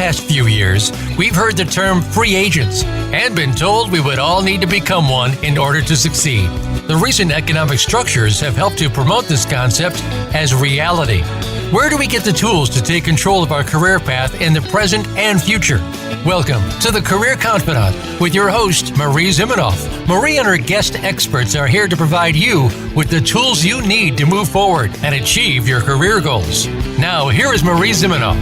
past few years, we've heard the term free agents and been told we would all need to become one in order to succeed. The recent economic structures have helped to promote this concept as reality. Where do we get the tools to take control of our career path in the present and future? Welcome to the Career Confidante with your host, Marie Zimenoff. Marie and her guest experts are here to provide you with the tools you need to move forward and achieve your career goals. Now, here is Marie Zimenoff.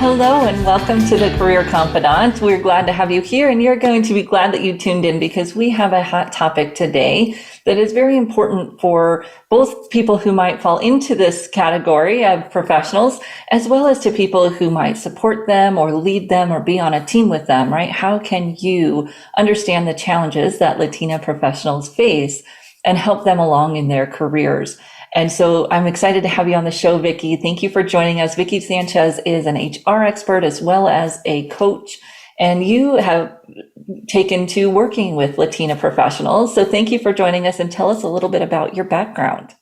Hello and welcome to the Career Confidante. We're glad to have you here, and you're going to be glad that you tuned in because we have a hot topic today that is very important for both people who might fall into this category of professionals, as well as to people who might support them or lead them or be on a team with them, right? How can you understand the challenges that Latina professionals face and help them along in their careers? And so I'm excited to have you on the show, Vicky. Thank you for joining us. Vicky Sanchez is an HR expert as well as a coach, and you have taken to working with Latina professionals. So thank you for joining us, and tell us a little bit about your background.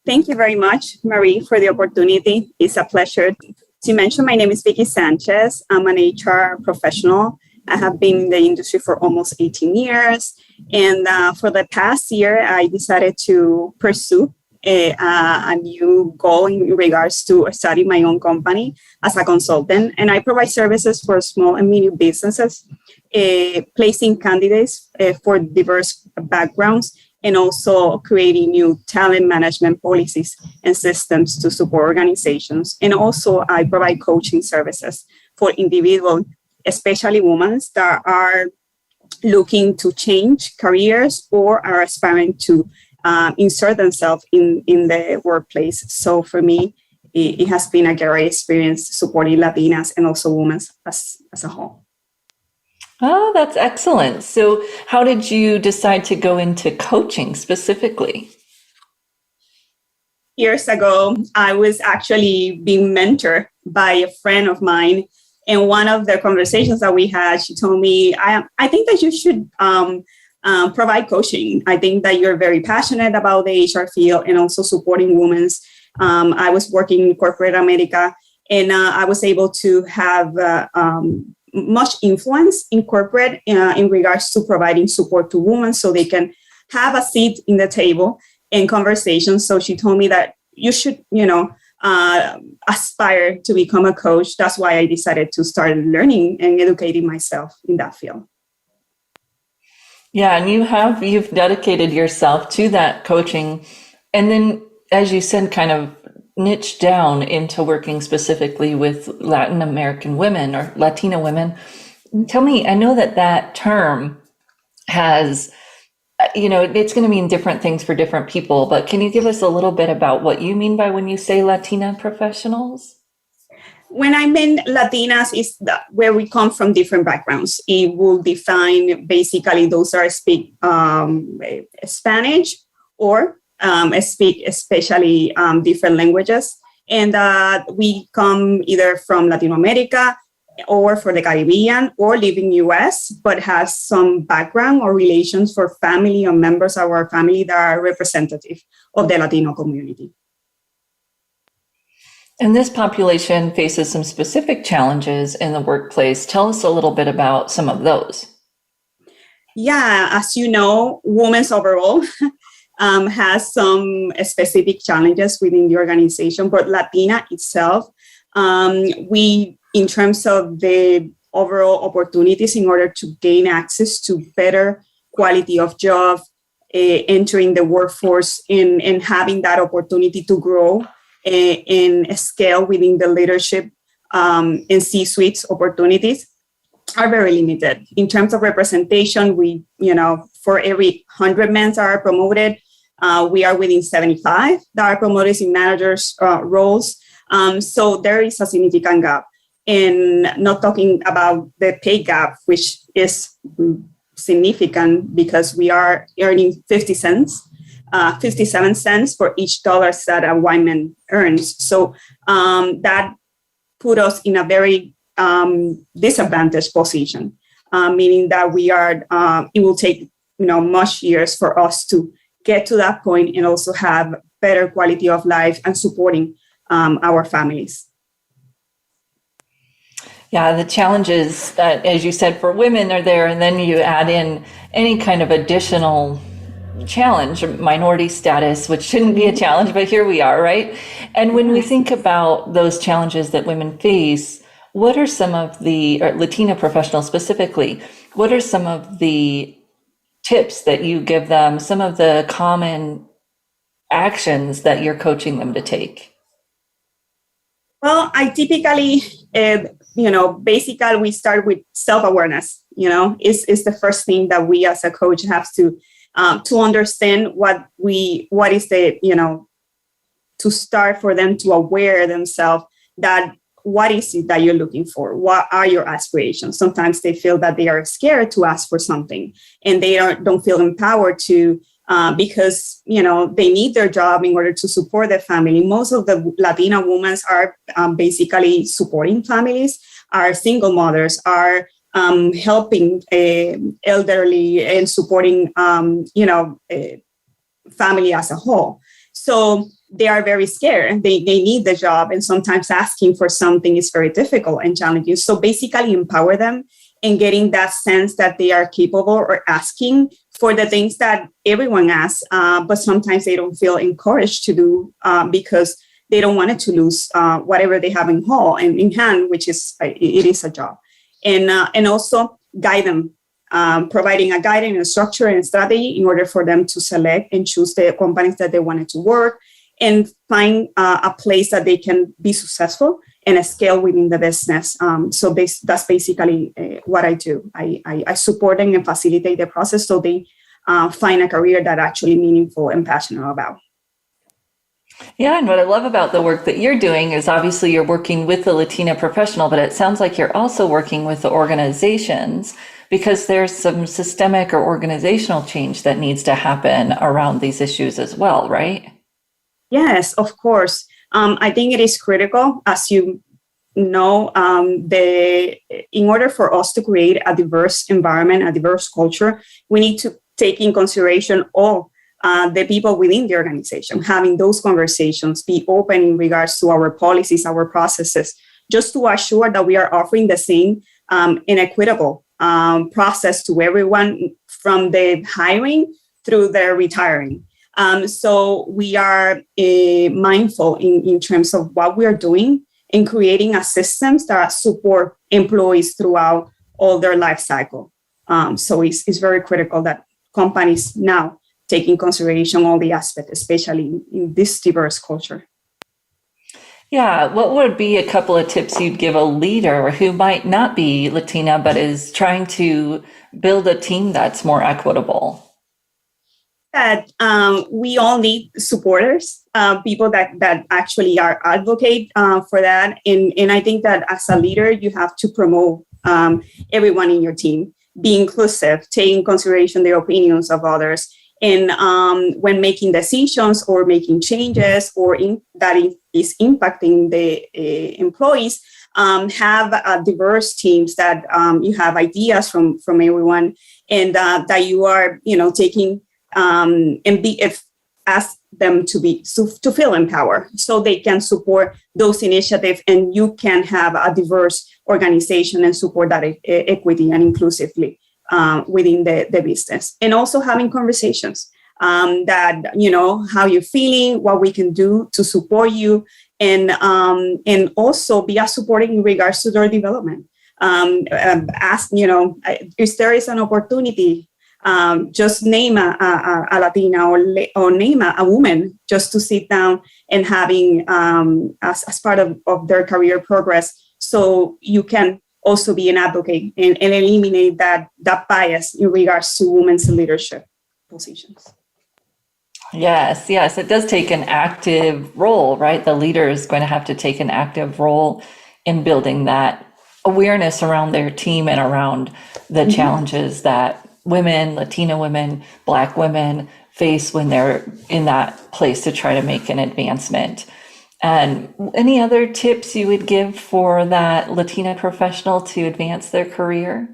Thank you very much, Marie, for the opportunity. It's a pleasure. As you mentioned, my name is Vicky Sanchez. I'm an HR professional. I have been in the industry for almost 18 years. And for the past year, I decided to pursue a new goal in regards to starting my own company as a consultant. And I provide services for small and medium businesses, placing candidates for diverse backgrounds, and also creating new talent management policies and systems to support organizations. And also I provide coaching services for individuals, especially women that are looking to change careers or are aspiring to insert themselves in the workplace. So for me, it has been a great experience supporting Latinas and also women as a whole. Oh, that's excellent. So how did you decide to go into coaching specifically? Years ago, I was actually being mentored by a friend of mine. And one of the conversations that we had, she told me, I think that you should provide coaching. I think that you're very passionate about the HR field and also supporting women. I was working in corporate America, and I was able to have much influence in corporate in regards to providing support to women so they can have a seat in the table in conversations. So she told me that you should, aspire to become a coach. That's why I decided to start learning and educating myself in that field. Yeah, and you've dedicated yourself to that coaching. And then, as you said, kind of niche down into working specifically with Latin American women or Latina women. Tell me, I know that term has, it's going to mean different things for different people, but can you give us a little bit about what you mean by when you say Latina professionals? When I mean Latinas, is where we come from different backgrounds. It will define basically those that speak Spanish or speak especially different languages. And we come either from Latin America or for the Caribbean or live in US, but has some background or relations for family or members of our family that are representative of the Latino community. And this population faces some specific challenges in the workplace. Tell us a little bit about some of those. Yeah, as you know, women's overall has some specific challenges within the organization, but Latina itself, in terms of the overall opportunities in order to gain access to better quality of job, entering the workforce and having that opportunity to grow in scale within the leadership and C-suites opportunities are very limited. In terms of representation, we, for every 100 men that are promoted, we are within 75 that are promoted in managers' roles. So there is a significant gap. And not talking about the pay gap, which is significant because we are earning 57 cents for each dollar that a white man earns. So that put us in a very disadvantaged position, meaning that we are. It will take much years for us to get to that point and also have better quality of life and supporting our families. Yeah, the challenges that, as you said, for women are there, and then you add in any kind of additional challenge, minority status, which shouldn't be a challenge, but here we are, right? And when we think about those challenges that women face, what are some of the, or Latina professionals specifically, what are some of the tips that you give them, some of the common actions that you're coaching them to take? Well, I typically, basically we start with self-awareness, is the first thing that we as a coach have to understand what is the, to start for them to aware themselves that what is it that you're looking for? What are your aspirations? Sometimes they feel that they are scared to ask for something and they don't feel empowered to because, they need their job in order to support their family. Most of the Latina women are basically supporting families, are single mothers, are helping elderly and supporting, family as a whole. So they are very scared. They need the job. And sometimes asking for something is very difficult and challenging. So basically empower them and getting that sense that they are capable or asking for the things that everyone asks, but sometimes they don't feel encouraged to do because they don't want to lose whatever they have in hand, which is it is a job, and also guide them, providing a guidance, and structure, and strategy in order for them to select and choose the companies that they wanted to work and find a place that they can be successful and a scale within the business. So that's basically what I do. I support them and facilitate the process so they find a career that actually meaningful and passionate about. Yeah, and what I love about the work that you're doing is obviously you're working with the Latina professional, but it sounds like you're also working with the organizations because there's some systemic or organizational change that needs to happen around these issues as well, right? Yes, of course. I think it is critical, as you know, in order for us to create a diverse environment, a diverse culture, we need to take in consideration all the people within the organization, having those conversations, be open in regards to our policies, our processes, just to assure that we are offering the same and equitable process to everyone from the hiring through the retiring. So we are mindful in terms of what we are doing in creating a systems that support employees throughout all their life cycle. So it's very critical that companies now take in consideration all the aspects, especially in this diverse culture. Yeah, what would be a couple of tips you'd give a leader who might not be Latina, but is trying to build a team that's more equitable? That we all need supporters, people that actually are advocate for that. And I think that as a leader, you have to promote everyone in your team, be inclusive, take in consideration the opinions of others. And when making decisions or making changes or that is impacting the employees, have diverse teams that you have ideas from everyone and that you are, taking and ask them to feel empowered so they can support those initiatives and you can have a diverse organization and support that equity and inclusively within the business. And also having conversations that, how you're feeling, what we can do to support you and also be a supporting in regards to their development. Ask, if there is an opportunity, just name a Latina or name a woman just to sit down and having as part of their career progress so you can also be an advocate and eliminate that bias in regards to women's leadership positions. Yes, it does take an active role, right? The leader is going to have to take an active role in building that awareness around their team and around the challenges that women, Latina women, Black women face when they're in that place to try to make an advancement. And any other tips you would give for that Latina professional to advance their career?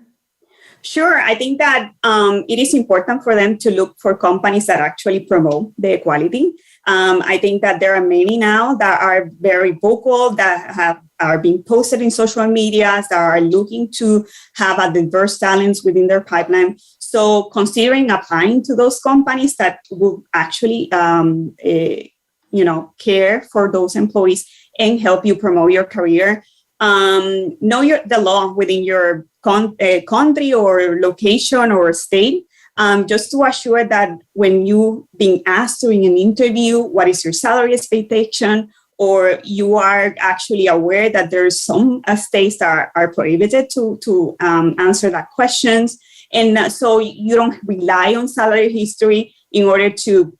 Sure. I think that it is important for them to look for companies that actually promote the equality. I think that there are many now that are very vocal, that have are being posted in social media, that are looking to have a diverse talents within their pipeline. So considering applying to those companies that will actually, care for those employees and help you promote your career. Know the law within your country or location or state, just to assure that when you being asked during an interview, what is your salary expectation, or you are actually aware that there's some states that are prohibited to answer that questions. And so you don't rely on salary history in order to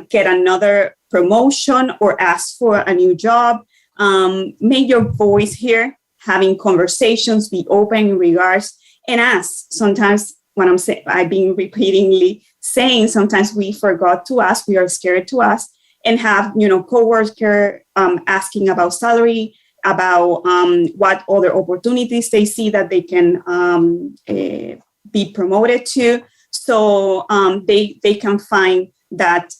get another promotion or ask for a new job. Make your voice heard, having conversations, be open in regards, and ask. Sometimes when I've been repeatedly saying, sometimes we forgot to ask, we are scared to ask, and have, coworker asking about salary, about what other opportunities they see that they can be promoted to. So they can find that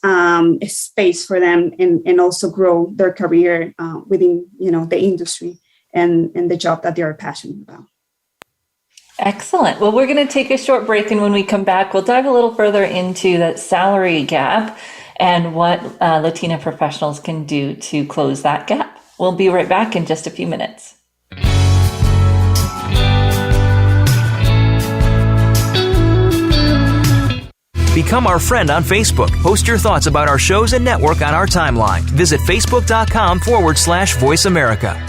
space for them and also grow their career within, the industry and the job that they are passionate about. Excellent. Well, we're going to take a short break, and when we come back, we'll dive a little further into that salary gap and what Latina professionals can do to close that gap. We'll be right back in just a few minutes. Become our friend on Facebook. Post your thoughts about our shows and network on our timeline. Visit facebook.com/Voice America.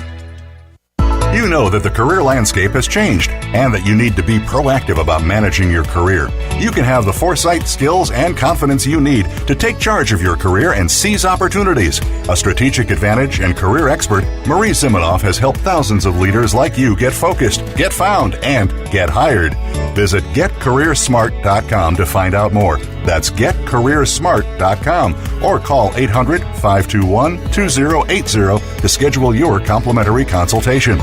You know that the career landscape has changed and that you need to be proactive about managing your career. You can have the foresight, skills, and confidence you need to take charge of your career and seize opportunities. A strategic advantage and career expert, Marie Zimenoff has helped thousands of leaders like you get focused, get found, and get hired. Visit getcareersmart.com to find out more. That's getcareersmart.com or call 800-521-2080 to schedule your complimentary consultation.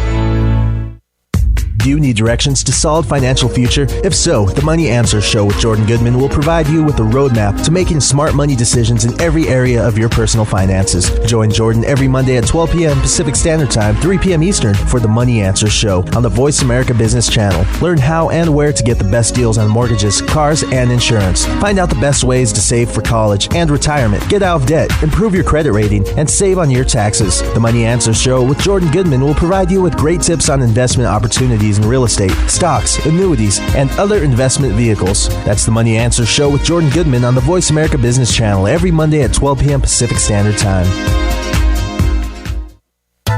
Do you need directions to solid financial future? If so, the Money Answer Show with Jordan Goodman will provide you with a roadmap to making smart money decisions in every area of your personal finances. Join Jordan every Monday at 12 p.m. Pacific Standard Time, 3 p.m. Eastern for the Money Answer Show on the Voice America Business Channel. Learn how and where to get the best deals on mortgages, cars, and insurance. Find out the best ways to save for college and retirement, get out of debt, improve your credit rating, and save on your taxes. The Money Answer Show with Jordan Goodman will provide you with great tips on investment opportunities in real estate, stocks, annuities, and other investment vehicles. That's the Money Answer Show with Jordan Goodman on the Voice America Business Channel every Monday at 12 p.m. Pacific Standard Time.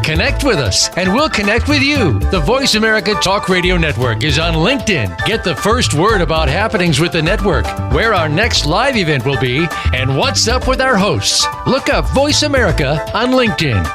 Connect with us, and we'll connect with you. The Voice America Talk Radio Network is on LinkedIn. Get the first word about happenings with the network, where our next live event will be, and what's up with our hosts. Look up Voice America on LinkedIn.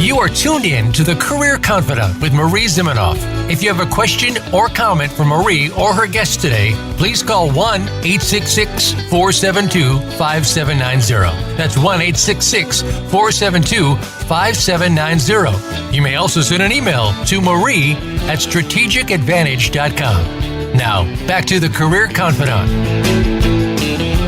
You are tuned in to the Career Confidant with Marie Zimenoff. If you have a question or comment for Marie or her guest today, please call 1-866-472-5790. That's 1-866-472-5790. You may also send an email to marie@strategicadvantage.com. Now, back to the Career Confidant.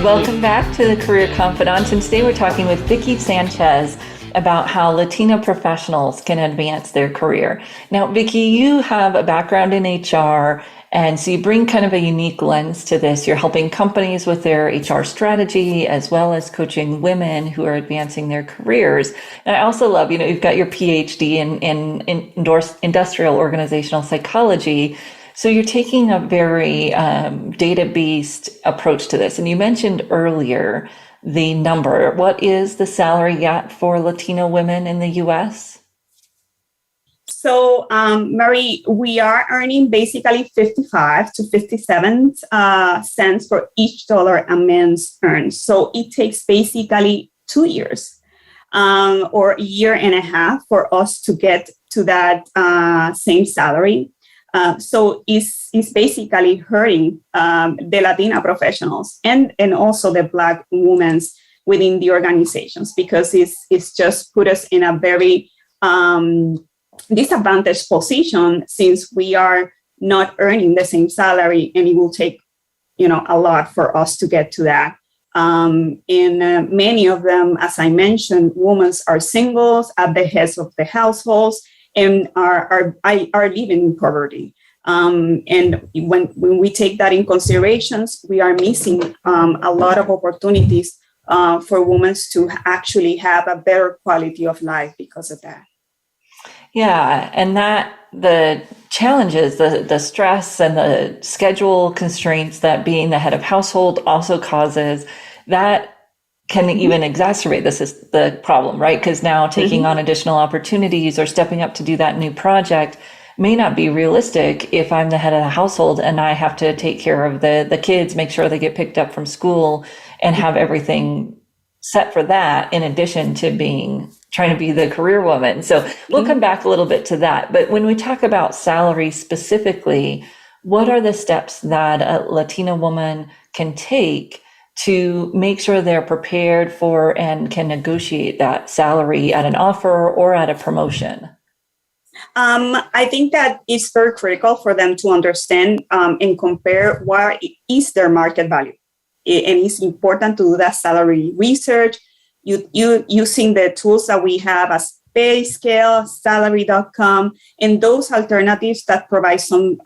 Welcome back to the Career Confidant, and today we're talking with Vicky Sanchez about how Latina professionals can advance their career. Now, Vicky, you have a background in HR, and so you bring kind of a unique lens to this. You're helping companies with their HR strategy, as well as coaching women who are advancing their careers. And I also love, you've got your PhD in industrial organizational psychology. So you're taking a very data-based approach to this. And you mentioned earlier the number. What is the salary gap for Latino women in the U.S.? So, Marie, we are earning basically 55 to 57 cents for each dollar a man earns. So it takes basically 2 years or a year and a half for us to get to that same salary. So it's basically hurting the Latina professionals and also the Black women within the organizations, because it's just put us in a very disadvantaged position, since we are not earning the same salary, and it will take a lot for us to get to that. And many of them, as I mentioned, women are singles at the heads of the households and are living in poverty. And when we take that in considerations, we are missing a lot of opportunities for women to actually have a better quality of life because of that. Yeah, and that the challenges, the stress and the schedule constraints that being the head of household also causes, that can even exacerbate the problem, right? Because now taking on additional opportunities or stepping up to do that new project may not be realistic if I'm the head of the household and I have to take care of the kids, make sure they get picked up from school and have everything set for that, in addition to trying to be the career woman. So we'll come back a little bit to that. But when we talk about salary specifically, what are the steps that a Latina woman can take to make sure they're prepared for and can negotiate that salary at an offer or at a promotion? I think that it's very critical for them to understand and compare what is their market value. And it's important to do that salary research. You using the tools that we have as PayScale, Salary.com, and those alternatives that provide some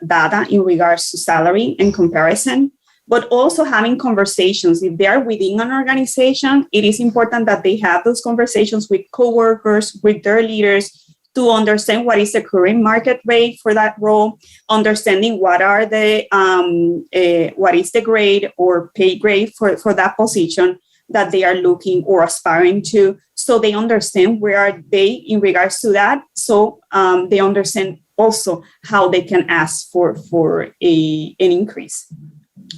data in regards to salary and comparison, but also having conversations. If they are within an organization, it is important that they have those conversations with coworkers, with their leaders, to understand what is the current market rate for that role, understanding what is the grade or pay grade for that position that they are looking or aspiring to, so they understand where are they in regards to that. So they understand also how they can ask for an increase.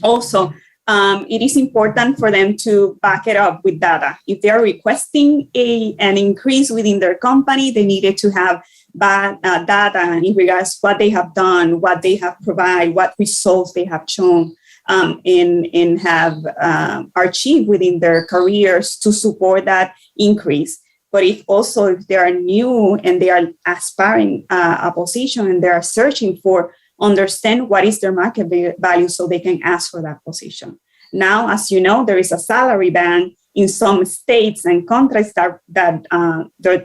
Also, it is important for them to back it up with data. If they are requesting an increase within their company, they needed to have data in regards to what they have done, what they have provided, what results they have shown, and have achieved within their careers to support that increase. But if they are new and they are aspiring a position and they are searching for, understand what is their market value so they can ask for that position. Now, as you know, there is a salary band in some states and countries that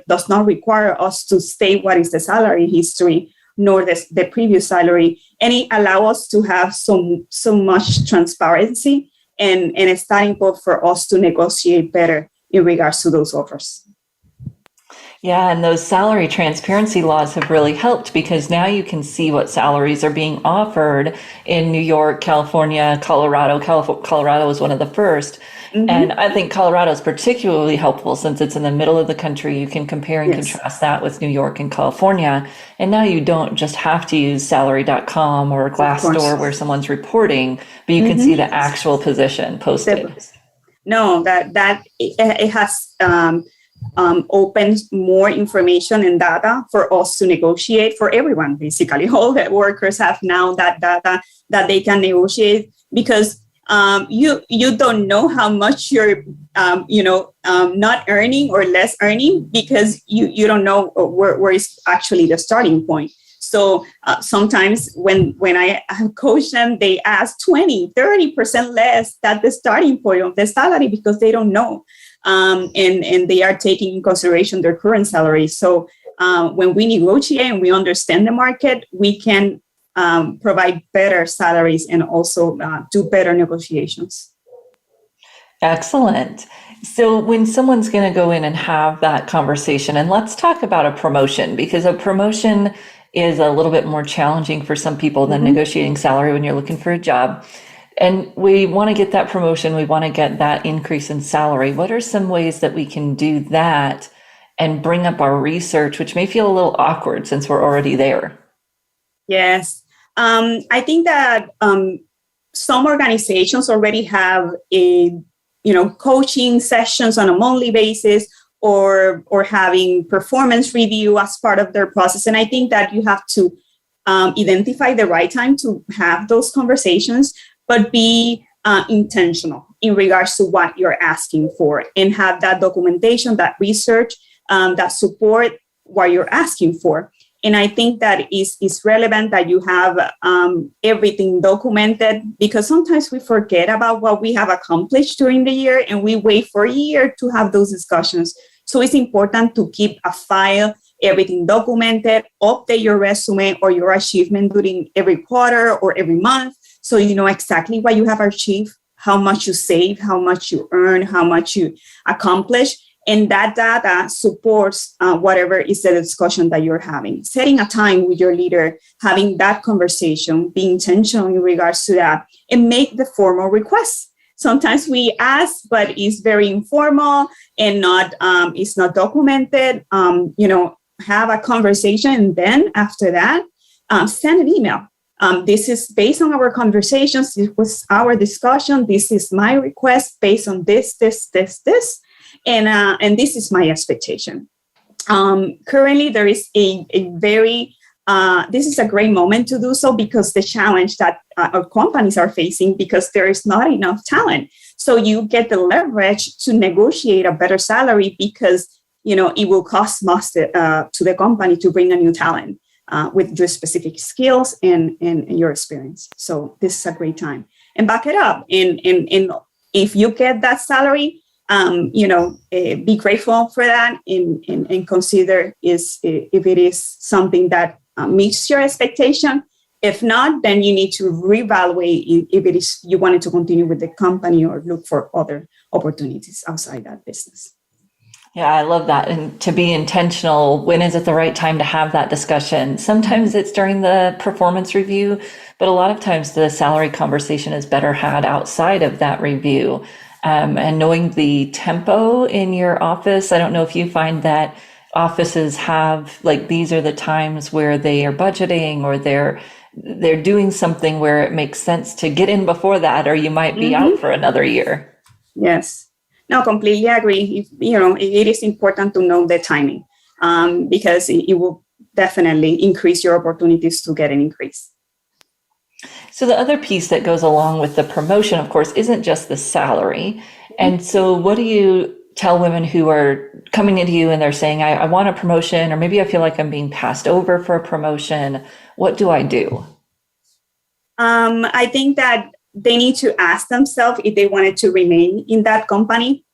does not require us to state what is the salary history nor the previous salary, and it allows us to have so much transparency and a starting point for us to negotiate better in regards to those offers. Yeah, and those salary transparency laws have really helped because now you can see what salaries are being offered in New York, California, Colorado. Colorado was one of the first. And I think Colorado is particularly helpful since it's in the middle of the country. You can compare and contrast that with New York and California. And now you don't just have to use salary.com or Glassdoor where someone's reporting, but you can see the actual position posted. No, that it has opens more information and data for us to negotiate for everyone. Basically, all the workers have now that data that they can negotiate because you don't know how much you're not earning or less earning because you don't know where is actually the starting point. So sometimes when I coach them, they ask 20-30% less than the starting point of the salary because they don't know. And they are taking in consideration their current salary. So when we negotiate and we understand the market, we can provide better salaries and also do better negotiations. Excellent. So when someone's going to go in and have that conversation, and let's talk about a promotion, because a promotion is a little bit more challenging for some people than negotiating salary when you're looking for a job. And we want to get that promotion. We want to get that increase in salary. What are some ways that we can do that and bring up our research, which may feel a little awkward since we're already there? Yes. I think that some organizations already have coaching sessions on a monthly basis or having performance review as part of their process. And I think that you have to identify the right time to have those conversations, but be intentional in regards to what you're asking for and have that documentation, that research that support what you're asking for. And I think that is relevant that you have everything documented, because sometimes we forget about what we have accomplished during the year and we wait for a year to have those discussions. So it's important to keep a file, everything documented, update your resume or your achievement during every quarter or every month, so you know exactly what you have achieved, how much you save, how much you earn, how much you accomplish. And that data supports whatever is the discussion that you're having. Setting a time with your leader, having that conversation, being intentional in regards to that, and make the formal requests. Sometimes we ask, but it's very informal and it's not documented. Have a conversation, and then after that, send an email. This is based on our conversations. This was our discussion. This is my request based on this. And this is my expectation. Currently, there is this is a great moment to do so, because the challenge that our companies are facing, because there is not enough talent. So you get the leverage to negotiate a better salary, because, it will cost most to the company to bring a new talent with your specific skills and your experience. So this is a great time. And back it up. And if you get that salary, be grateful for that and consider if it is something that meets your expectation. If not, then you need to reevaluate if it is you wanted to continue with the company or look for other opportunities outside that business. Yeah, I love that. And to be intentional, when is it the right time to have that discussion? Sometimes it's during the performance review, but a lot of times the salary conversation is better had outside of that review. And knowing the tempo in your office, I don't know if you find that offices have, like, these are the times where they are budgeting or they're doing something where it makes sense to get in before that, or you might be out for another year. Yes. No, completely agree. It is important to know the timing because it will definitely increase your opportunities to get an increase. So the other piece that goes along with the promotion, of course, isn't just the salary. And so what do you tell women who are coming into you and they're saying, I want a promotion, or maybe I feel like I'm being passed over for a promotion? What do I do? I think that they need to ask themselves if they wanted to remain in that company,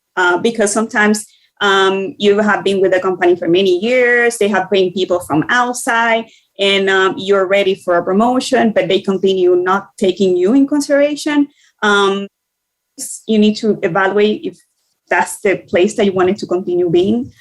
because sometimes you have been with the company for many years. They have bring people from outside, and you're ready for a promotion, but they continue not taking you in consideration. You need to evaluate if that's the place that you wanted to continue being,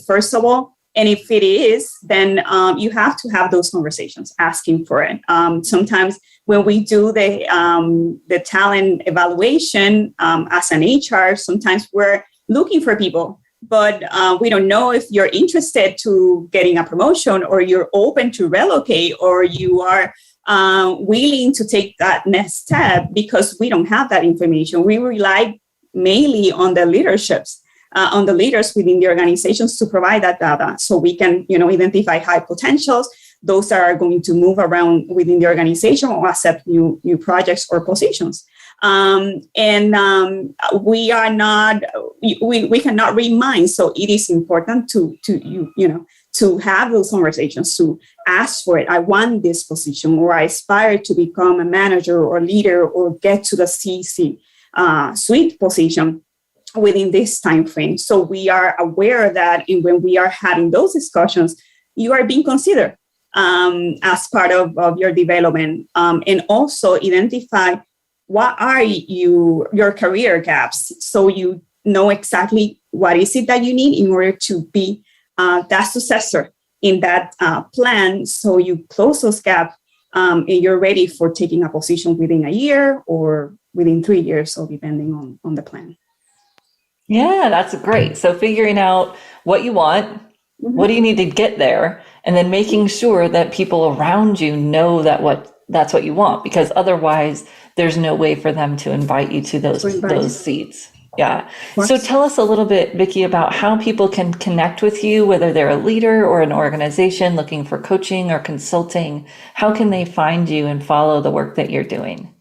first of all. And if it is, then you have to have those conversations, asking for it. Sometimes when we do the talent evaluation as an HR, sometimes we're looking for people, but we don't know if you're interested to getting a promotion, or you're open to relocate, or you are willing to take that next step, because we don't have that information. We rely mainly on the leaderships. On the leaders within the organizations to provide that data, so we can, identify high potentials, those that are going to move around within the organization or accept new projects or positions. We are not, we cannot read minds, so it is important to have those conversations, to ask for it. I want this position, or I aspire to become a manager or leader, or get to the C-suite position within this time frame. So we are aware of that, and when we are having those discussions, you are being considered as part of your development, and also identify what are your career gaps, so you know exactly what is it that you need in order to be that successor in that plan. So you close those gaps, and you're ready for taking a position within a year or within 3 years, so depending on the plan. Yeah, that's great. So figuring out what you want, what do you need to get there, and then making sure that people around you know that's what you want, because otherwise there's no way for them to invite you to those seats. Yeah. So tell us a little bit, Vicky, about how people can connect with you, whether they're a leader or an organization looking for coaching or consulting. How can they find you and follow the work that you're doing?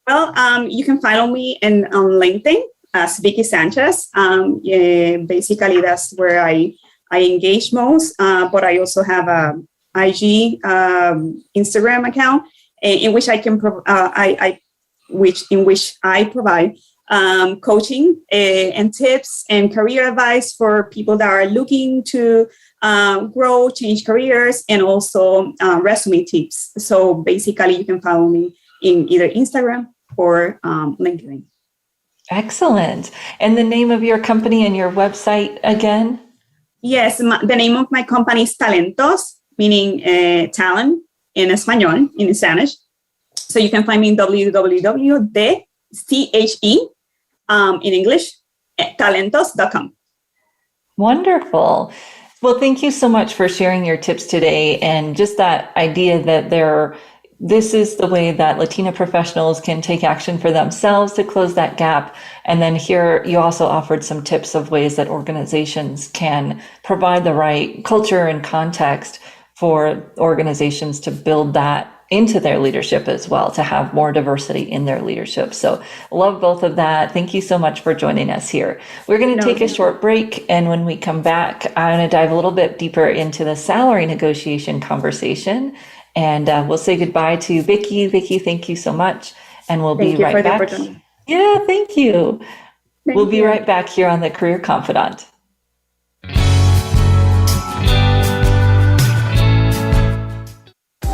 Well, you can follow me on LinkedIn as Vicky Sanchez. Basically, that's where I I engage most, but I also have a IG Instagram account in which I can in which I provide coaching and tips and career advice for people that are looking to grow, change careers, and also resume tips. So basically, you can follow me in either Instagram or LinkedIn. Excellent. And the name of your company and your website again? Yes, the name of my company is Talentos, meaning talent in Espanol, in Spanish. So you can find me in www.the, T-H-E, in English, talentos.com. Wonderful. Well, thank you so much for sharing your tips today, and just that idea that this is the way that Latina professionals can take action for themselves to close that gap. And then here you also offered some tips of ways that organizations can provide the right culture and context for organizations to build that into their leadership as well, to have more diversity in their leadership. So love both of that. Thank you so much for joining us here. We're going to take a short break. And when we come back, I'm going to dive a little bit deeper into the salary negotiation conversation. And we'll say goodbye to Vicky. Vicky, thank you so much. And we'll be right back. Yeah, thank you. We'll be right back here on the Career Confidante.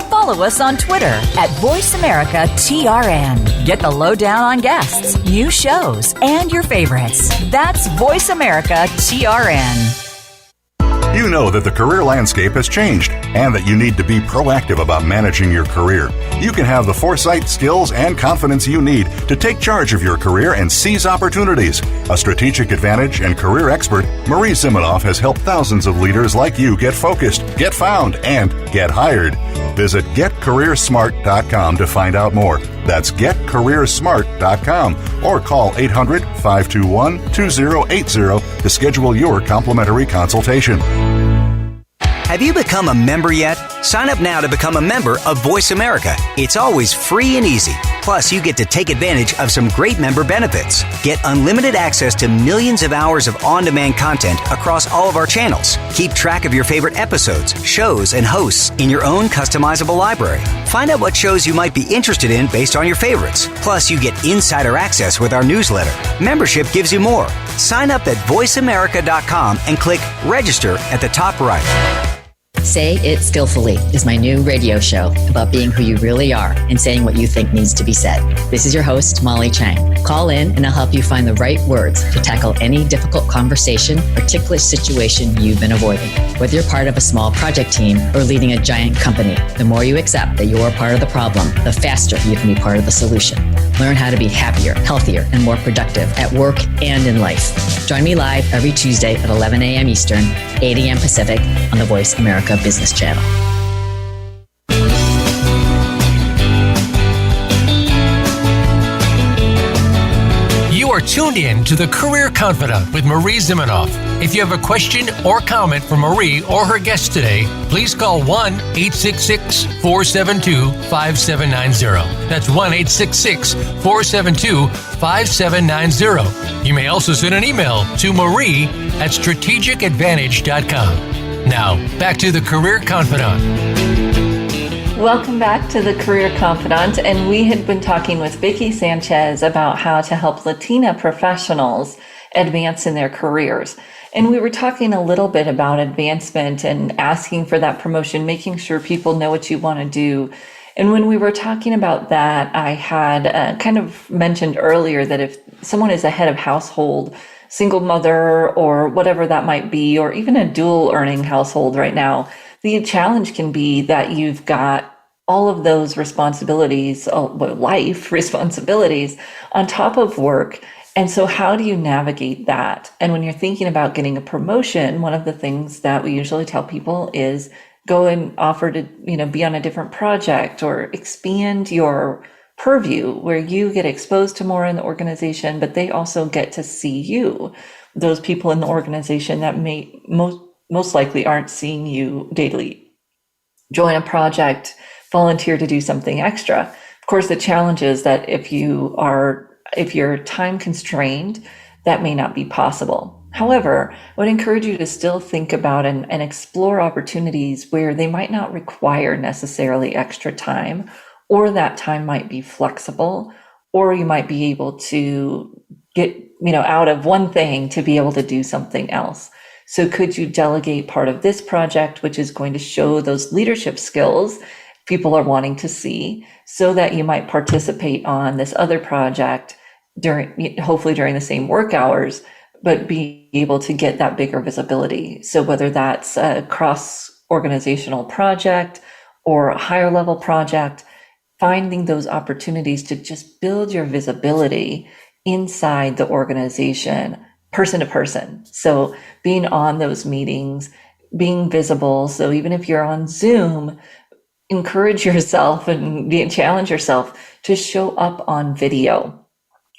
Follow us on Twitter at VoiceAmericaTRN. Get the lowdown on guests, new shows, and your favorites. That's VoiceAmericaTRN. You know that the career landscape has changed and that you need to be proactive about managing your career. You can have the foresight, skills, and confidence you need to take charge of your career and seize opportunities. A strategic advantage and career expert, Marie Zimenoff has helped thousands of leaders like you get focused, get found, and get hired. Visit getcareersmart.com to find out more. That's getcareersmart.com or call 800-521-2080 to schedule your complimentary consultation. Have you become a member yet? Sign up now to become a member of Voice America. It's always free and easy. Plus, you get to take advantage of some great member benefits. Get unlimited access to millions of hours of on-demand content across all of our channels. Keep track of your favorite episodes, shows, and hosts in your own customizable library. Find out what shows you might be interested in based on your favorites. Plus, you get insider access with our newsletter. Membership gives you more. Sign up at voiceamerica.com and click register at the top right. Say It Skillfully is my new radio show about being who you really are and saying what you think needs to be said. This is your host, Molly Chang. Call in and I'll help you find the right words to tackle any difficult conversation or ticklish situation you've been avoiding. Whether you're part of a small project team or leading a giant company, the more you accept that you're part of the problem, the faster you can be part of the solution. Learn how to be happier, healthier, and more productive at work and in life. Join me live every Tuesday at 11 a.m. Eastern, 8 a.m. Pacific on the Voice America Business Channel. You are tuned in to the Career Confidante with Marie Zimenoff. If you have a question or comment for Marie or her guest today, please call 1-866-472-5790. That's 1-866-472-5790. You may also send an email to marie@strategicadvantage.com. Now, back to the Career Confidante. Welcome back to the Career Confidante, and we had been talking with Vicky Sanchez about how to help Latina professionals advance in their careers. And we were talking a little bit about advancement and asking for that promotion, making sure people know what you want to do. And when we were talking about that, I had kind of mentioned earlier that if someone is a head of household, single mother, or whatever that might be, or even a dual earning household right now, the challenge can be that you've got all of those responsibilities, life responsibilities on top of work. And so how do you navigate that? And when you're thinking about getting a promotion, one of the things that we usually tell people is go and offer to, be on a different project or expand your purview where you get exposed to more in the organization, but they also get to see you, those people in the organization that may most likely aren't seeing you daily. Join a project, volunteer to do something extra. Of course, the challenge is that if you're time constrained, that may not be possible. However, I would encourage you to still think about and explore opportunities where they might not require necessarily extra time, or that time might be flexible, or you might be able to get, out of one thing to be able to do something else. So could you delegate part of this project, which is going to show those leadership skills people are wanting to see, so that you might participate on this other project hopefully during the same work hours, but be able to get that bigger visibility. So whether that's a cross-organizational project or a higher level project, finding those opportunities to just build your visibility inside the organization, person to person. So being on those meetings, being visible. So even if you're on Zoom, encourage yourself and challenge yourself to show up on video.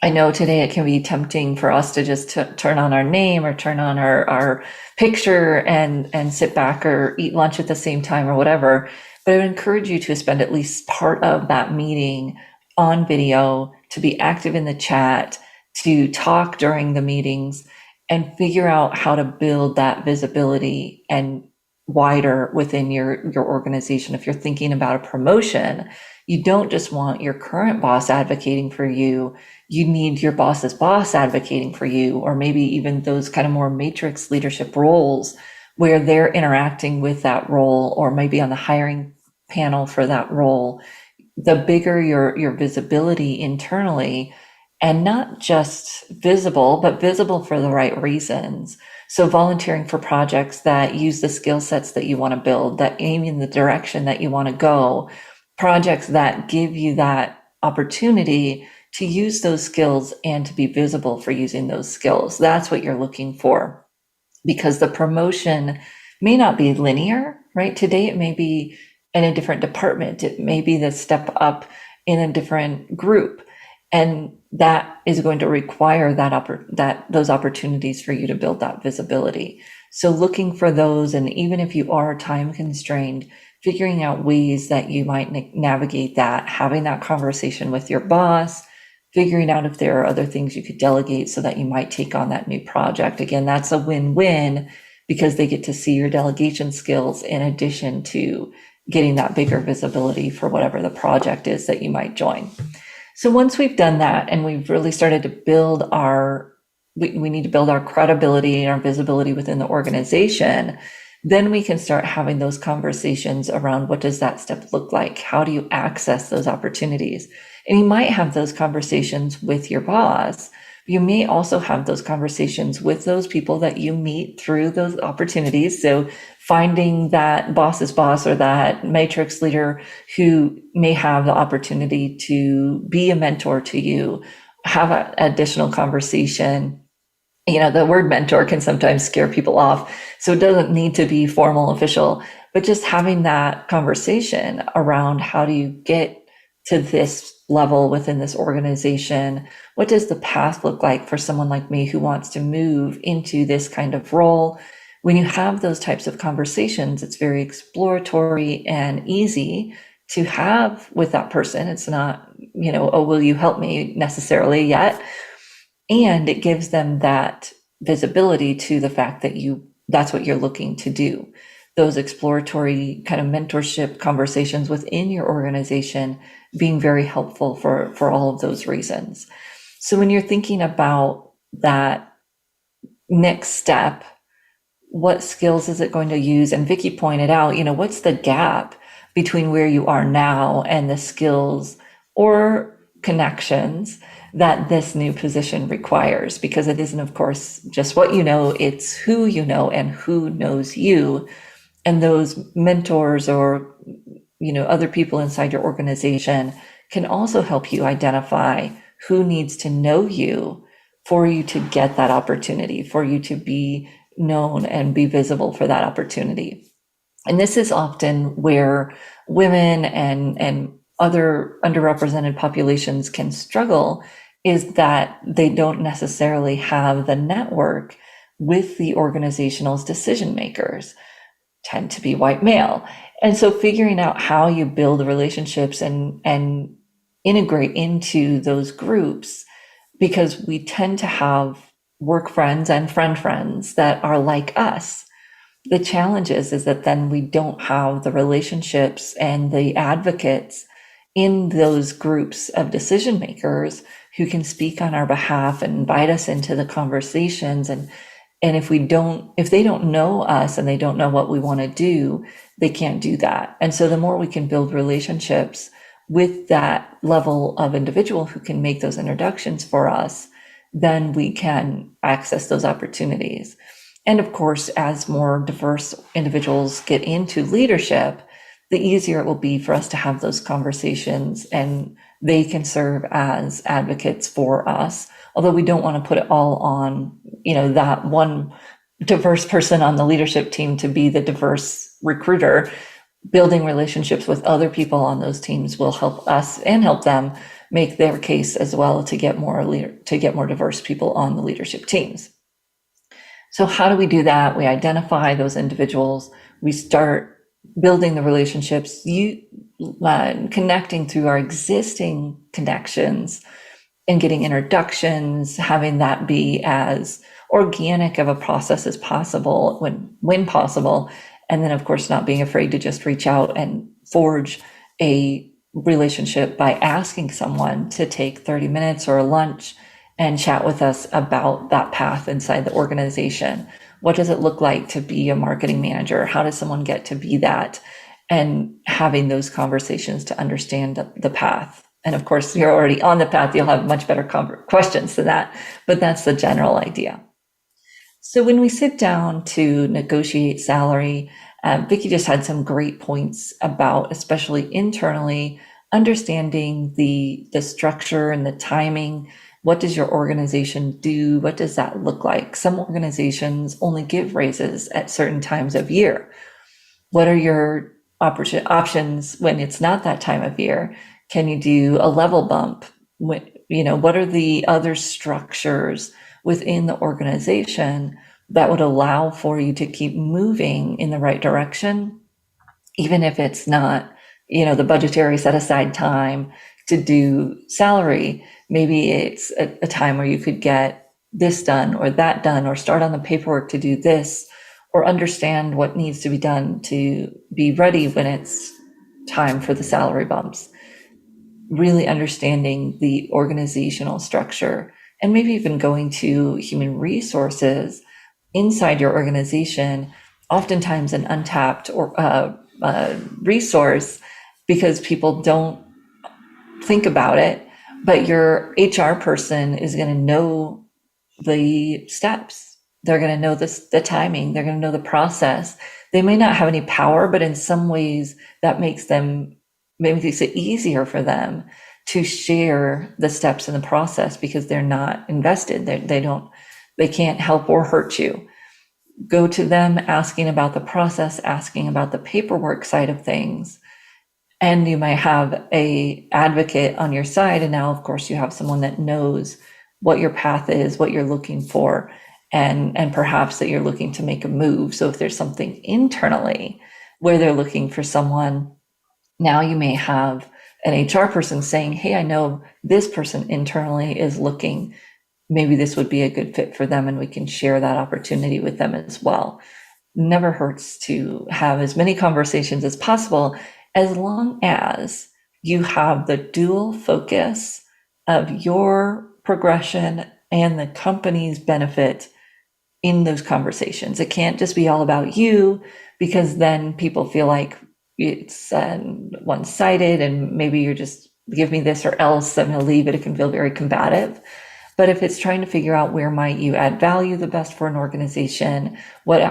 I know today it can be tempting for us to just turn on our name or turn on our picture and sit back or eat lunch at the same time or whatever. But I would encourage you to spend at least part of that meeting on video, to be active in the chat, to talk during the meetings, and figure out how to build that visibility and wider within your organization. If you're thinking about a promotion, you don't just want your current boss advocating for you. You need your boss's boss advocating for you, or maybe even those kind of more matrix leadership roles where they're interacting with that role, or maybe on the hiring panel for that role. The bigger your visibility internally, and not just visible, but visible for the right reasons. So volunteering for projects that use the skill sets that you want to build, that aim in the direction that you want to go, projects that give you that opportunity to use those skills and to be visible for using those skills. That's what you're looking for, because the promotion may not be linear, right? Today it may be in a different department. It may be the step up in a different group. And that is going to require those opportunities for you to build that visibility. So looking for those, and even if you are time constrained, figuring out ways that you might navigate that, having that conversation with your boss, figuring out if there are other things you could delegate so that you might take on that new project. Again, that's a win-win, because they get to see your delegation skills in addition to getting that bigger visibility for whatever the project is that you might join. So once we've done that and we've really started to build we need to build our credibility and our visibility within the organization, then we can start having those conversations around what does that step look like? How do you access those opportunities? And you might have those conversations with your boss. You may also have those conversations with those people that you meet through those opportunities. So finding that boss's boss or that matrix leader who may have the opportunity to be a mentor to you, have an additional conversation. The word mentor can sometimes scare people off. So it doesn't need to be formal, official, but just having that conversation around how do you get to this level within this organization? What does the path look like for someone like me who wants to move into this kind of role? When you have those types of conversations, it's very exploratory and easy to have with that person. It's not, oh, will you help me necessarily yet? And it gives them that visibility to the fact that that's what you're looking to do. Those exploratory kind of mentorship conversations within your organization being very helpful for all of those reasons. So when you're thinking about that next step, what skills is it going to use? And Vicky pointed out, what's the gap between where you are now and the skills or connections that this new position requires? Because it isn't, of course, just what you know, it's who you know and who knows you. And those mentors or, other people inside your organization can also help you identify who needs to know you for you to get that opportunity, for you to be known and be visible for that opportunity. And this is often where women and other underrepresented populations can struggle, is that they don't necessarily have the network with the organization's decision makers, tend to be white male. And so figuring out how you build relationships and integrate into those groups, because we tend to have work friends and friends that are like us. The challenge is that then we don't have the relationships and the advocates in those groups of decision makers who can speak on our behalf and invite us into the conversations. And if they don't know us and they don't know what we want to do, they can't do that. And so the more we can build relationships with that level of individual who can make those introductions for us, then we can access those opportunities. And of course, as more diverse individuals get into leadership, the easier it will be for us to have those conversations, and they can serve as advocates for us. Although we don't want to put it all on, that one diverse person on the leadership team to be the diverse recruiter. Building relationships with other people on those teams will help us and help them make their case as well to get more diverse people on the leadership teams. So how do we do that? We identify those individuals. We start building the relationships, connecting through our existing connections and getting introductions, having that be as organic of a process as possible when possible. And then, of course, not being afraid to just reach out and forge a relationship by asking someone to take 30 minutes or a lunch and chat with us about that path inside the organization. What does it look like to be a marketing manager? How does someone get to be that? And having those conversations to understand the path. And of course, you're already on the path. You'll have much better questions than that, but that's the general idea. So when we sit down to negotiate salary, Vicky just had some great points about, especially internally, understanding the structure and the timing. What does your organization do? What does that look like? Some organizations only give raises at certain times of year. What are your options when it's not that time of year? Can you do a level bump? What are the other structures within the organization that would allow for you to keep moving in the right direction, even if it's not, the budgetary set aside time to do salary? Maybe it's a time where you could get this done or that done, or start on the paperwork to do this, or understand what needs to be done to be ready when it's time for the salary bumps. Really understanding the organizational structure, and maybe even going to human resources inside your organization, oftentimes an untapped resource, because people don't think about it, but your HR person is going to know the steps. They're going to know the timing. They're going to know the process. They may not have any power, but in some ways that makes it easier for them to share the steps in the process, because they're not invested. They can't help or hurt you. Go to them asking about the process, asking about the paperwork side of things. And you might have a advocate on your side. And now, of course, you have someone that knows what your path is, what you're looking for, and perhaps that you're looking to make a move. So if there's something internally where they're looking for someone, now you may have an HR person saying, hey, I know this person internally is looking. Maybe this would be a good fit for them, and we can share that opportunity with them as well. Never hurts to have as many conversations as possible, as long as you have the dual focus of your progression and the company's benefit in those conversations. It can't just be all about you, because then people feel like it's one-sided, and maybe you're just give me this or else, I'm going to leave it. It can feel very combative. But if it's trying to figure out where might you add value the best for an organization, what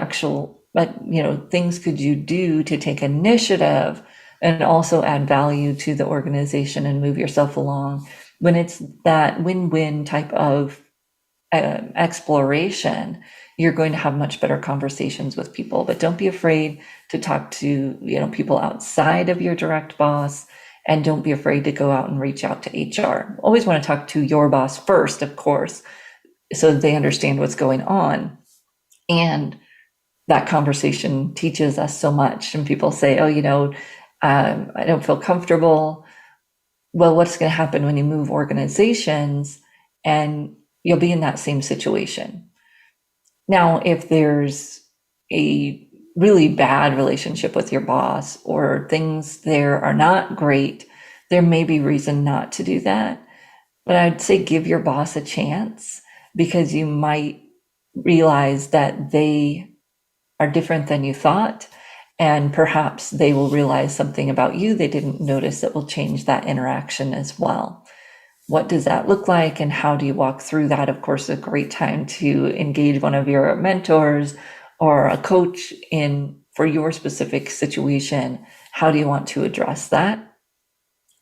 things could you do to take initiative and also add value to the organization and move yourself along, when it's that win-win type of exploration, you're going to have much better conversations with people. But don't be afraid to talk to people outside of your direct boss, and don't be afraid to go out and reach out to HR. Always want to talk to your boss first, of course, so that they understand what's going on. And that conversation teaches us so much. And people say, I don't feel comfortable. Well, what's going to happen when you move organizations and you'll be in that same situation. Now, if there's a really bad relationship with your boss or things there are not great, there may be reason not to do that. But I'd say give your boss a chance, because you might realize that they are different than you thought. And perhaps they will realize something about you they didn't notice that will change that interaction as well. What does that look like, and how do you walk through that? Of course, a great time to engage one of your mentors or a coach for your specific situation. How do you want to address that?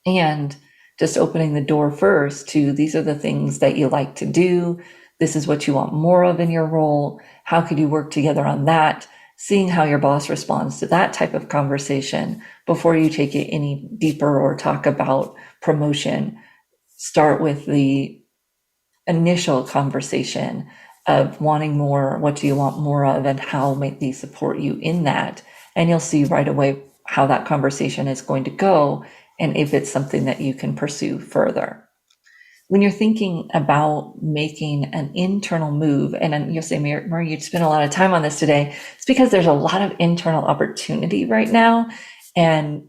And just opening the door first to, these are the things that you like to do. This is what you want more of in your role. How could you work together on that? Seeing how your boss responds to that type of conversation before you take it any deeper or talk about promotion. Start with the initial conversation of wanting more. What do you want more of, and how might they support you in that? And you'll see right away how that conversation is going to go, and if it's something that you can pursue further. When you're thinking about making an internal move, and you'll say, Marie, you spent a lot of time on this today, it's because there's a lot of internal opportunity right now. And,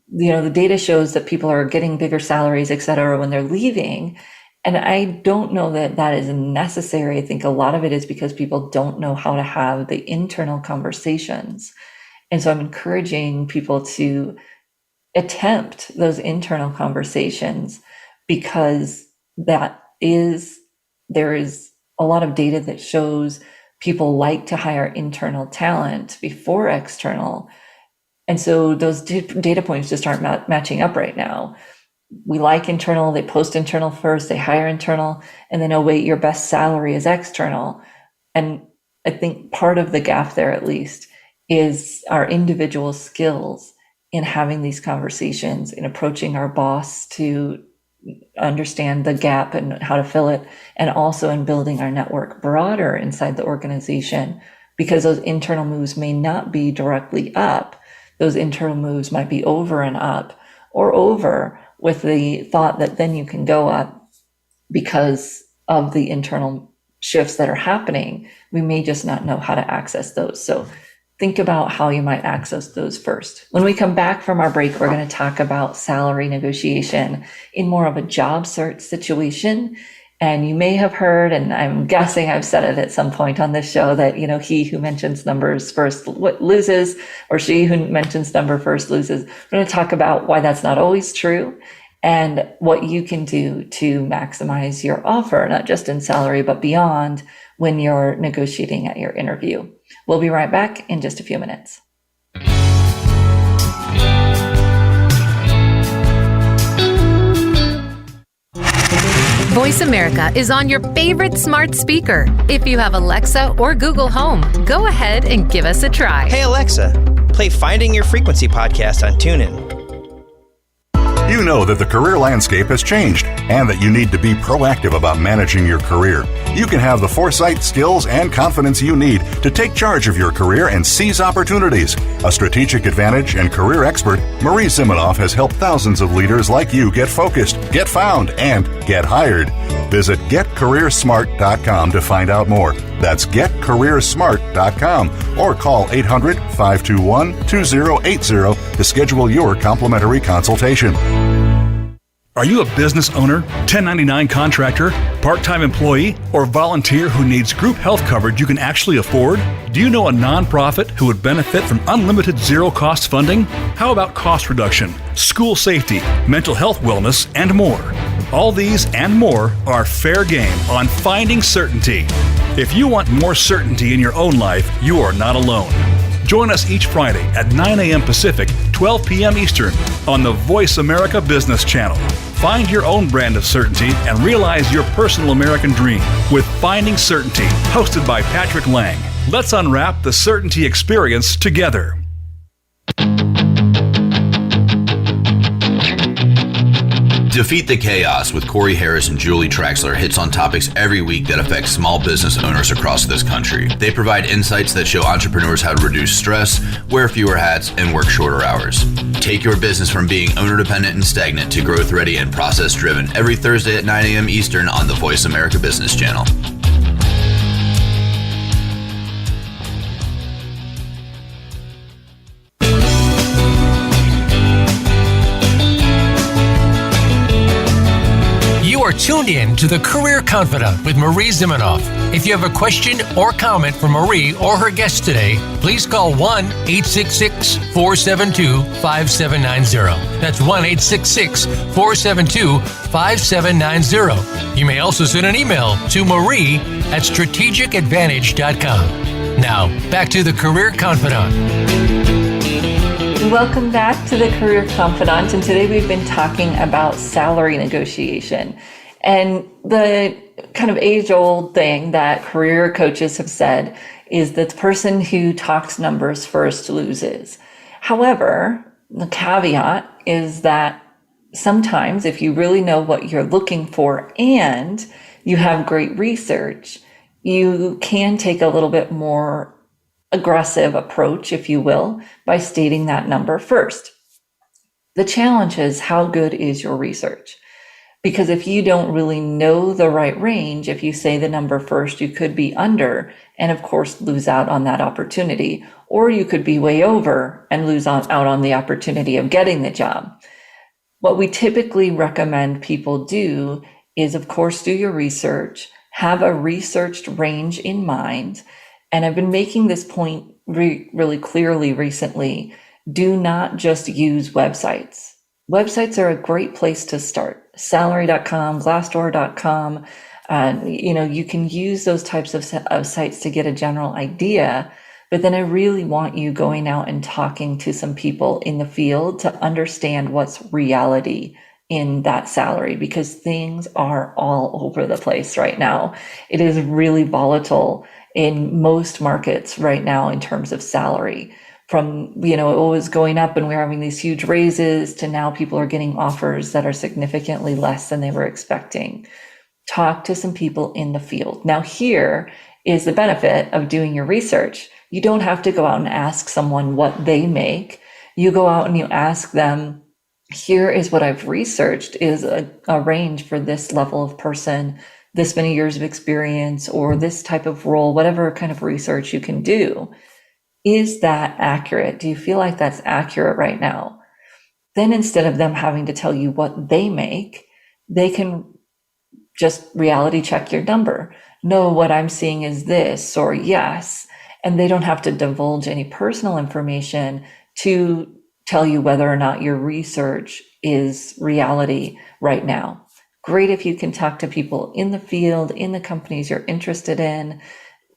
the data shows that people are getting bigger salaries, et cetera, when they're leaving. And I don't know that that is necessary. I think a lot of it is because people don't know how to have the internal conversations. And so I'm encouraging people to attempt those internal conversations, because there is a lot of data that shows people like to hire internal talent before external. And so those data points just aren't matching up right now. We like internal, they post internal first, they hire internal, and then, oh wait, your best salary is external. And I think part of the gap there, at least, is our individual skills in having these conversations, in approaching our boss to understand the gap and how to fill it, and also in building our network broader inside the organization, because those internal moves may not be directly up. Those internal moves might be over and up, or over, with the thought that then you can go up because of the internal shifts that are happening. We may just not know how to access those. So think about how you might access those first. When we come back from our break, we're going to talk about salary negotiation in more of a job search situation. And you may have heard, and I'm guessing I've said it at some point on this show, that, he who mentions numbers first loses, or she who mentions number first loses. We're going to talk about why that's not always true, and what you can do to maximize your offer, not just in salary, but beyond, when you're negotiating at your interview. We'll be right back in just a few minutes. Voice America is on your favorite smart speaker. If you have Alexa or Google Home, go ahead and give us a try. Hey Alexa, play Finding Your Frequency podcast on TuneIn. You know that the career landscape has changed and that you need to be proactive about managing your career. You can have the foresight, skills, and confidence you need to take charge of your career and seize opportunities. A strategic advantage and career expert, Marie Zimenoff has helped thousands of leaders like you get focused, get found, and get hired. Visit getcareersmart.com to find out more. That's getcareersmart.com, or call 800-521-2080 to schedule your complimentary consultation. Are you a business owner, 1099 contractor, part-time employee, or volunteer who needs group health coverage you can actually afford? Do you know a nonprofit who would benefit from unlimited zero-cost funding? How about cost reduction, school safety, mental health wellness, and more? All these and more are fair game on Finding Certainty. If you want more certainty in your own life, you are not alone. Join us each Friday at 9 a.m. Pacific, 12 p.m. Eastern on the Voice America Business Channel. Find your own brand of certainty and realize your personal American dream with Finding Certainty, hosted by Patrick Lang. Let's unwrap the certainty experience together. Defeat the Chaos with Corey Harris and Julie Traxler hits on topics every week that affect small business owners across this country. They provide insights that show entrepreneurs how to reduce stress, wear fewer hats, and work shorter hours. Take your business from being owner-dependent and stagnant to growth-ready and process-driven every Thursday at 9 a.m. Eastern on the Voice America Business Channel. You are tuned in to the Career Confidant with Marie Zimenoff. If you have a question or comment for Marie or her guest today, please call 1-866-472-5790. That's 1-866-472-5790. You may also send an email to marie@strategicadvantage.com. Now, back to the Career Confidant. Welcome back to the Career Confidant, and today we've been talking about salary negotiation and the kind of age-old thing that career coaches have said is that the person who talks numbers first loses. However, the caveat is that sometimes if you really know what you're looking for and you have great research, you can take a little bit more aggressive approach, if you will, by stating that number first. The challenge is, how good is your research? Because if you don't really know the right range, if you say the number first, you could be under and of course lose out on that opportunity, or you could be way over and lose out on the opportunity of getting the job. What we typically recommend people do is, of course, do your research, have a researched range in mind. And I've been making this point really clearly recently. Do not just use websites. Websites are a great place to start. Salary.com, Glassdoor.com. You can use those types of sites to get a general idea. But then I really want you going out and talking to some people in the field to understand what's reality in that salary, because things are all over the place right now. It is really volatile in most markets right now in terms of salary. From, it was going up and we're having these huge raises to now people are getting offers that are significantly less than they were expecting. Talk to some people in the field. Now, here is the benefit of doing your research. You don't have to go out and ask someone what they make. You go out and you ask them, here is what I've researched is a range for this level of person, this many years of experience, or this type of role, whatever kind of research you can do. Is that accurate? Do you feel like that's accurate right now? Then instead of them having to tell you what they make, they can just reality check your number. No, what I'm seeing is this, or yes. And they don't have to divulge any personal information to tell you whether or not your research is reality right now. Great if you can talk to people in the field, in the companies you're interested in.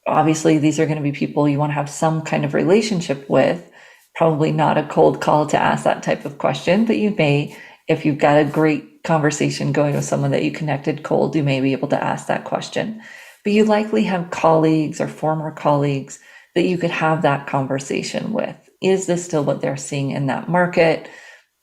Obviously, these are going to be people you want to have some kind of relationship with. Probably not a cold call to ask that type of question, but you may, if you've got a great conversation going with someone that you connected cold, you may be able to ask that question. But you likely have colleagues or former colleagues that you could have that conversation with. Is this still what they're seeing in that market?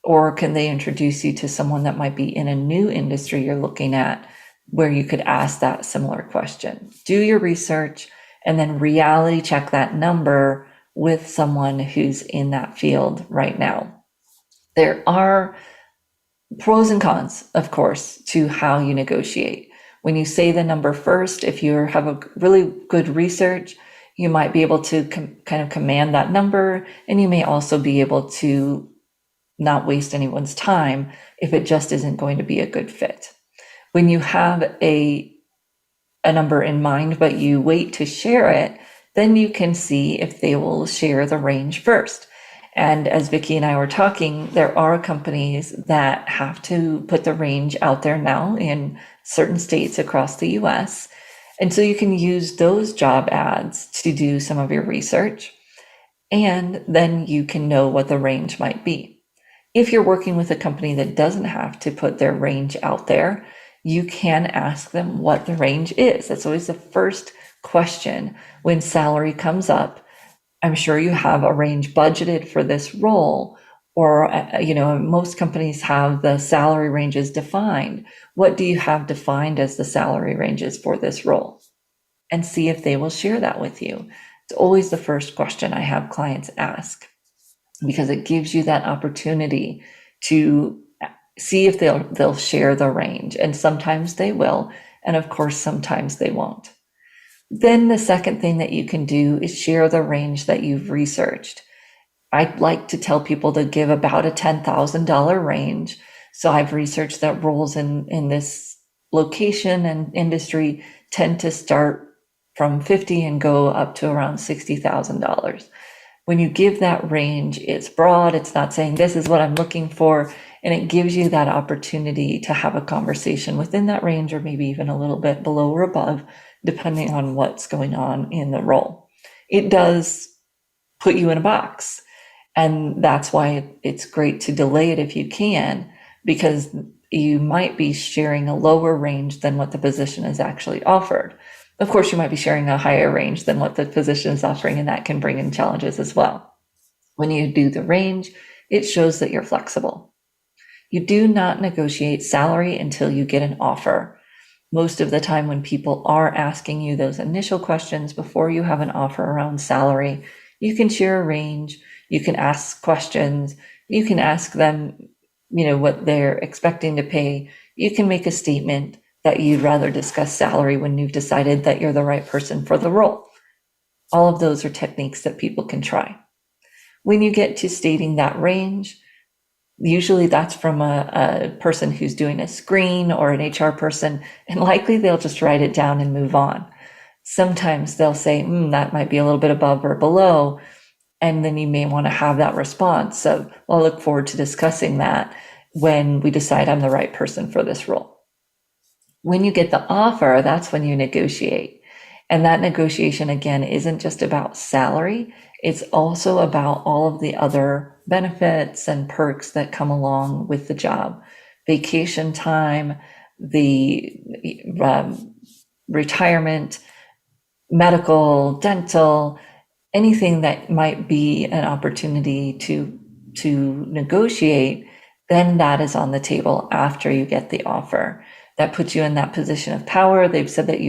Or can they introduce you to someone that might be in a new industry you're looking at where you could ask that similar question? Do your research and then reality check that number with someone who's in that field right now. There are pros and cons, of course, to how you negotiate. When you say the number first, if you have a really good research, you might be able to kind of command that number, and you may also be able to not waste anyone's time if it just isn't going to be a good fit. When you have a number in mind, but you wait to share it, then you can see if they will share the range first. And as Vicky and I were talking, there are companies that have to put the range out there now in certain states across the US. And so you can use those job ads to do some of your research, and then you can know what the range might be. If you're working with a company that doesn't have to put their range out there, you can ask them what the range is. That's always the first question when salary comes up. I'm sure you have a range budgeted for this role, Or, most companies have the salary ranges defined. What do you have defined as the salary ranges for this role? And see if they will share that with you. It's always the first question I have clients ask, because it gives you that opportunity to see if they'll share the range. And sometimes they will. And of course, sometimes they won't. Then the second thing that you can do is share the range that you've researched. I'd like to tell people to give about a $10,000 range. So I've researched that roles in this location and industry tend to start from $50,000 and go up to around $60,000. When you give that range, it's broad. It's not saying this is what I'm looking for. And it gives you that opportunity to have a conversation within that range, or maybe even a little bit below or above, depending on what's going on in the role. It does put you in a box. And that's why it's great to delay it if you can, because you might be sharing a lower range than what the position is actually offered. Of course, you might be sharing a higher range than what the position is offering, and that can bring in challenges as well. When you do the range, it shows that you're flexible. You do not negotiate salary until you get an offer. Most of the time when people are asking you those initial questions before you have an offer around salary, you can share a range, you can ask questions, you can ask them, what they're expecting to pay. You can make a statement that you'd rather discuss salary when you've decided that you're the right person for the role. All of those are techniques that people can try. When you get to stating that range, usually that's from a person who's doing a screen or an HR person, and likely they'll just write it down and move on. Sometimes they'll say, that might be a little bit above or below, and then you may want to have that response. So I'll look forward to discussing that when we decide I'm the right person for this role. When you get the offer, that's when you negotiate. And that negotiation, again, isn't just about salary. It's also about all of the other benefits and perks that come along with the job. Vacation time, the retirement, medical, dental, anything that might be an opportunity to negotiate, then that is on the table after you get the offer. That puts you in that position of power. They've said that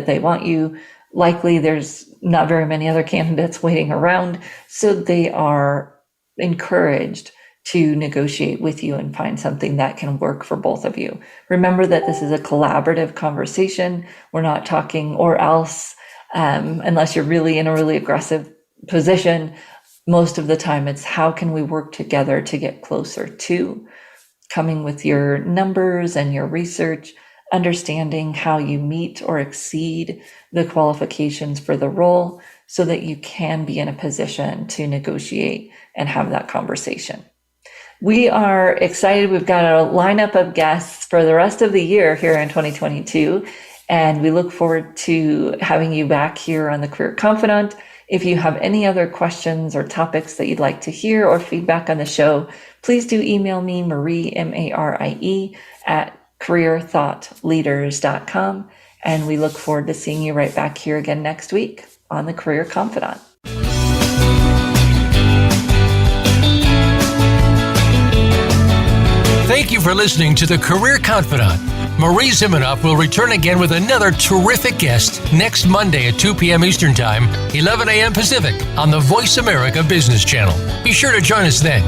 they want you. Likely there's not very many other candidates waiting around. So they are encouraged to negotiate with you and find something that can work for both of you. Remember that this is a collaborative conversation. We're not talking or else, unless you're really in a really aggressive position. Most of the time it's how can we work together to get closer to coming with your numbers and your research, understanding how you meet or exceed the qualifications for the role so that you can be in a position to negotiate and have that conversation. We are excited. We've got a lineup of guests for the rest of the year here in 2022, and we look forward to having you back here on the Career Confidant. If you have any other questions or topics that you'd like to hear or feedback on the show, please do email me, Marie, Marie, at careerthoughtleaders.com. And we look forward to seeing you right back here again next week on the Career Confidant. Thank you for listening to the Career Confidant. Marie Zimenoff will return again with another terrific guest next Monday at 2 p.m. Eastern Time, 11 a.m. Pacific on the Voice America Business Channel. Be sure to join us then.